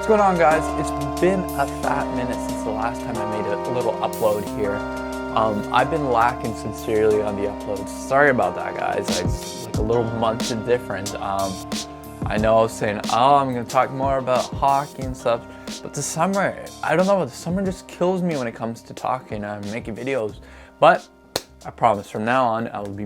going on, guys? It's been a fat minute since the last time I made a little upload here. I've been lacking sincerely on the uploads. Sorry about that, guys. It's like a little month in difference. I know I was saying, oh, I'm going to talk more about hockey and stuff, but the summer, I don't know, the summer just kills me when it comes to talking and making videos. But I promise from now on, I will be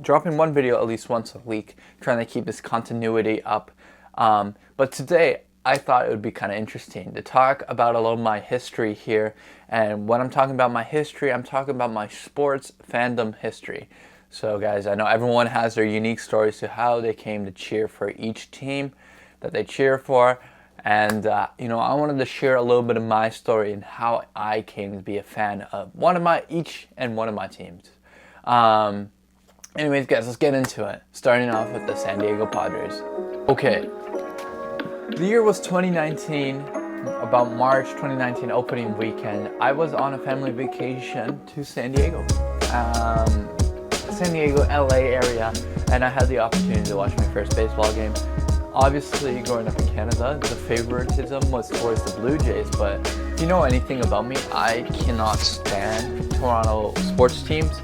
dropping one video at least once a week, trying to keep this continuity up. But today, I thought it would be kind of interesting to talk about a little of my history here. And when I'm talking about my history, I'm talking about my sports fandom history. So guys, I know everyone has their unique stories to how they came to cheer for each team that they cheer for. And, I wanted to share a little bit of my story and how I came to be a fan of each and one of my teams. Anyways, guys, let's get into it. Starting off with the San Diego Padres. Okay. The year was 2019, about March 2019 opening weekend. I was on a family vacation to San Diego, LA area, and I had the opportunity to watch my first baseball game. Obviously, growing up in Canada, the favoritism was towards the Blue Jays, but if you know anything about me, I cannot stand Toronto sports teams.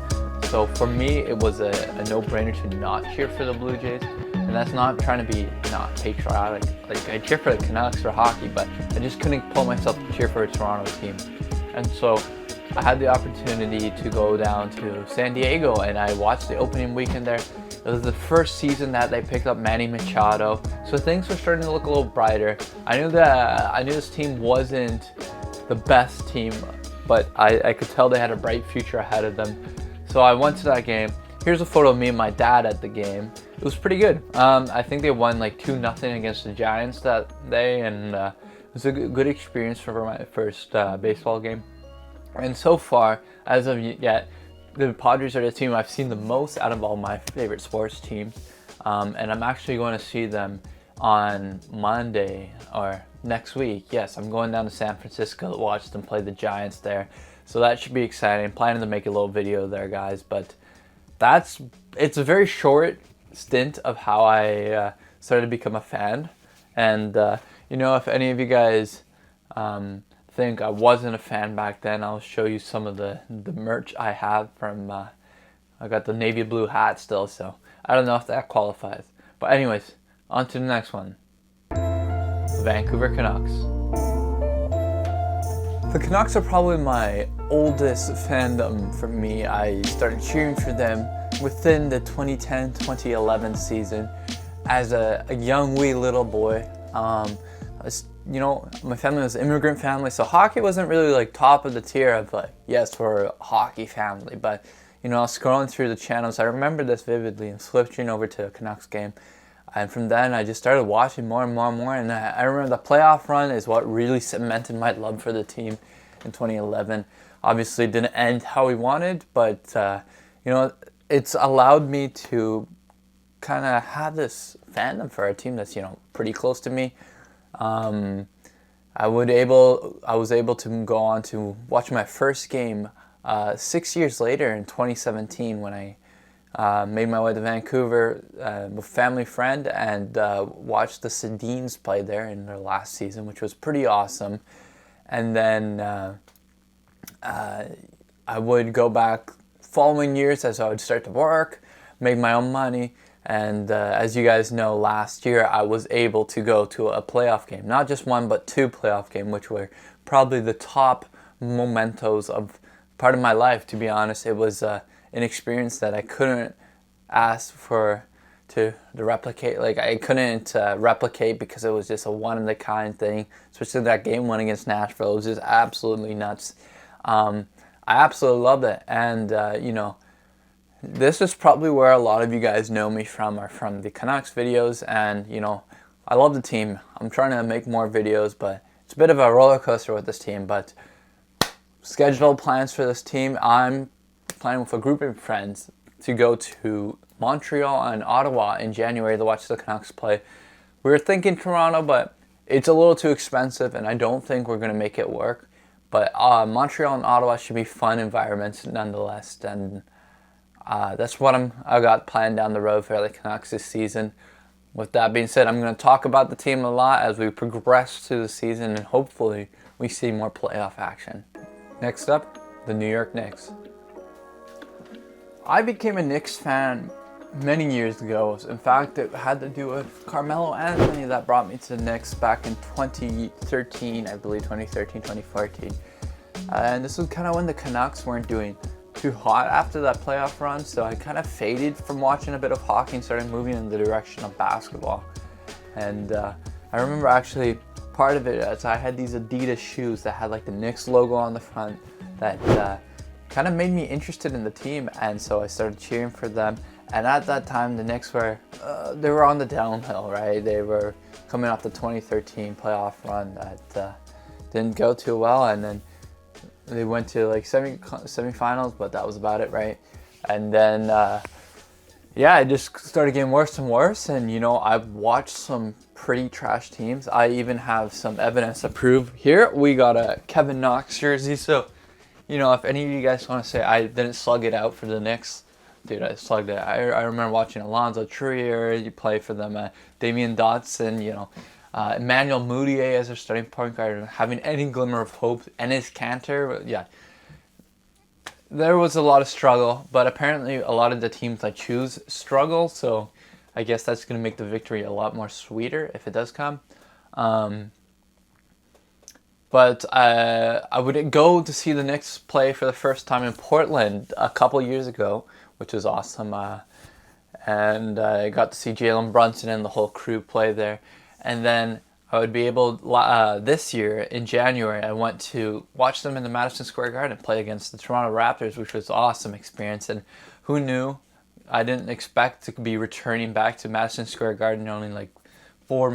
So for me, it was a no-brainer to not cheer for the Blue Jays. And that's not trying to be not patriotic. Like, I cheer for the Canucks for hockey, but I just couldn't pull myself to cheer for a Toronto team. And so I had the opportunity to go down to San Diego, and I watched the opening weekend there. It was the first season that they picked up Manny Machado, so things were starting to look a little brighter. I knew this team wasn't the best team, but I could tell they had a bright future ahead of them. So I went to that game. Here's a photo of me and my dad at the game. It was pretty good. I think they won like 2-0 against the Giants that day, and it was a good experience for my first baseball game. And so far, as of yet, the Padres are the team I've seen the most out of all my favorite sports teams. And I'm actually going to see them on Monday or next week. Yes, I'm going down to San Francisco to watch them play the Giants there. So that should be exciting. I'm planning to make a little video there, guys, but it's a very short stint of how I started to become a fan. And if any of you guys think I wasn't a fan back then, I'll show you some of the merch I have from I got the navy blue hat still, so I don't know if that qualifies. But anyways, on to the next one. The Vancouver Canucks. The Canucks are probably my oldest fandom for me. I started cheering for them within the 2010-2011 season as a young wee little boy. My family was an immigrant family, so hockey wasn't really like top of the tier of like, yes, we're a hockey family. But I was scrolling through the channels. I remember this vividly and switching over to a Canucks game. And from then, I just started watching more and more and more. And I remember the playoff run is what really cemented my love for the team in 2011. Obviously, it didn't end how we wanted, but, it's allowed me to kind of have this fandom for a team that's, pretty close to me. I was able to go on to watch my first game 6 years later in 2017 when I made my way to Vancouver with a family friend and watched the Sedins play there in their last season, which was pretty awesome. And then I would go back following years as I would start to work, make my own money. And as you guys know, last year I was able to go to a playoff game. Not just one, but 2 playoff games, which were probably the top mementos of part of my life, to be honest. It was an experience that I couldn't ask for to replicate. Like, I couldn't replicate because it was just a one-of-a-kind thing, especially that game 1 against Nashville. It was just absolutely nuts. I absolutely loved it. And, this is probably where a lot of you guys know me from, are from the Canucks videos. And, I love the team. I'm trying to make more videos, but it's a bit of a roller coaster with this team. But scheduled plans for this team, I'm planning with a group of friends to go to Montreal and Ottawa in January to watch the Canucks play. We were thinking Toronto, but it's a little too expensive, and I don't think we're going to make it work. But Montreal and Ottawa should be fun environments nonetheless, and that's what I got planned down the road for the Canucks this season. With that being said, I'm going to talk about the team a lot as we progress through the season, and hopefully we see more playoff action. Next up, the New York Knicks. I became a Knicks fan many years ago. In fact, it had to do with Carmelo Anthony that brought me to the Knicks back in 2013, I believe 2013, 2014. And this was kind of when the Canucks weren't doing too hot after that playoff run, so I kind of faded from watching a bit of hockey and started moving in the direction of basketball. And I remember actually part of it as I had these Adidas shoes that had like the Knicks logo on the front that kind of made me interested in the team, and so I started cheering for them. And at that time, the Knicks were they were on the downhill, right? They were coming off the 2013 playoff run that didn't go too well, and then they went to like semifinals, but that was about it, right? And then, it just started getting worse and worse. And, I've watched some pretty trash teams. I even have some evidence to prove. Here, we got a Kevin Knox jersey. So, if any of you guys want to say I didn't slug it out for the Knicks, dude, I slugged it. I remember watching Alonzo Trier, you play for them, Damian Dotson, Emmanuel Mudiay as their starting point guard, having any glimmer of hope, Enes Kanter, there was a lot of struggle, but apparently a lot of the teams I choose struggle, so I guess that's going to make the victory a lot more sweeter if it does come. But I would go to see the Knicks play for the first time in Portland a couple years ago, which was awesome, and I got to see Jalen Brunson and the whole crew play there. And then I would be able, this year in January, I went to watch them in the Madison Square Garden play against the Toronto Raptors, which was an awesome experience. And who knew? I didn't expect to be returning back to Madison Square Garden only like 5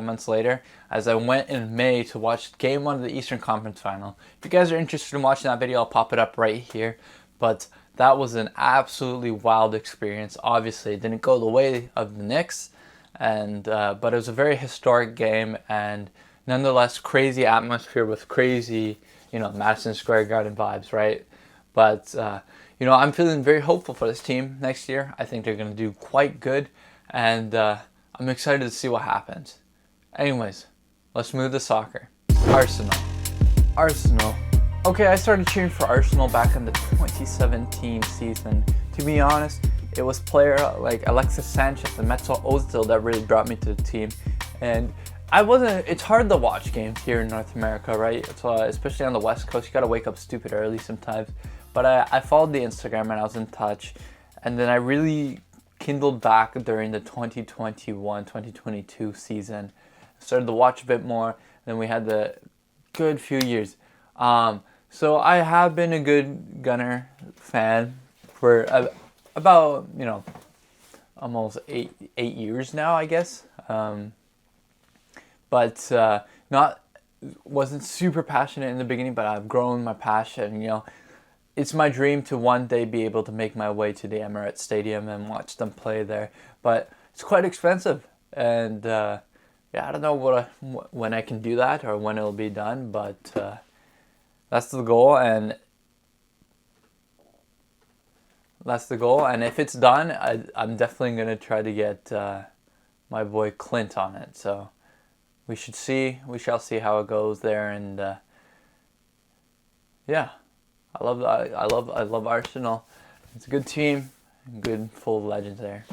months later, as I went in May to watch Game 1 of the Eastern Conference Final. If you guys are interested in watching that video, I'll pop it up right here. But that was an absolutely wild experience. Obviously, it didn't go the way of the Knicks. And but it was a very historic game, and nonetheless crazy atmosphere with crazy, Madison Square Garden vibes, right? But I'm feeling very hopeful for this team next year. I think they're going to do quite good, and I'm excited to see what happens. Anyways, let's move to soccer. Arsenal. Okay, I started cheering for Arsenal back in the 2017 season. To be honest, it was player like Alexis Sanchez and Mesut Ozil that really brought me to the team. And it's hard to watch games here in North America, right? Especially on the West Coast, you gotta wake up stupid early sometimes. But I followed the Instagram and I was in touch. And then I really kindled back during the 2021-2022 season. Started to watch a bit more. Then we had the good few years. So I have been a good Gunner fan for about, almost eight years now, I guess. But wasn't super passionate in the beginning, but I've grown my passion. It's my dream to one day be able to make my way to the Emirates Stadium and watch them play there. But it's quite expensive, and I don't know when I can do that or when it'll be done, but that's the goal, and if it's done, I'm definitely going to try to get my boy Clint on it. So we shall see how it goes there, and I love Arsenal. It's a good team, good full of legends there.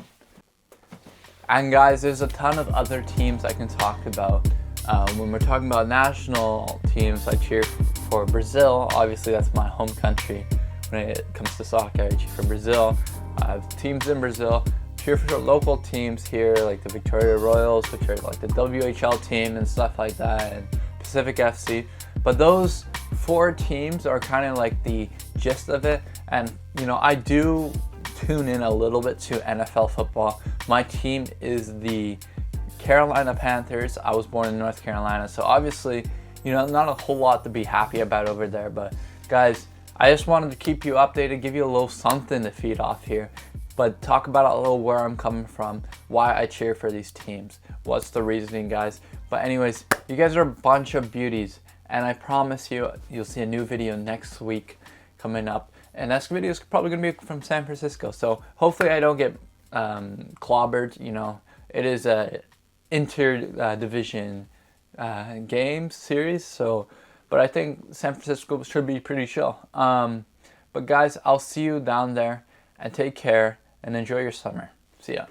And guys, there's a ton of other teams I can talk about. When we're talking about national teams, I cheer for Brazil. Obviously, that's my home country. When it comes to soccer, I cheer for Brazil. I have teams in Brazil. Cheer for local teams here, like the Victoria Royals, which are like the WHL team and stuff like that, and Pacific FC. But those 4 teams are kind of like the gist of it. And I do tune in a little bit to NFL football. My team is the Carolina Panthers. I was born in North Carolina, so obviously, not a whole lot to be happy about over there. But guys, I just wanted to keep you updated, give you a little something to feed off here, but talk about a little where I'm coming from, why I cheer for these teams, what's the reasoning, guys. But anyways, you guys are a bunch of beauties, and I promise you'll see a new video next week coming up. And next video is probably going to be from San Francisco, so hopefully I don't get clobbered, it is a inter game series. So, but I think San Francisco should be pretty chill. But guys, I'll see you down there, and take care and enjoy your summer. See ya.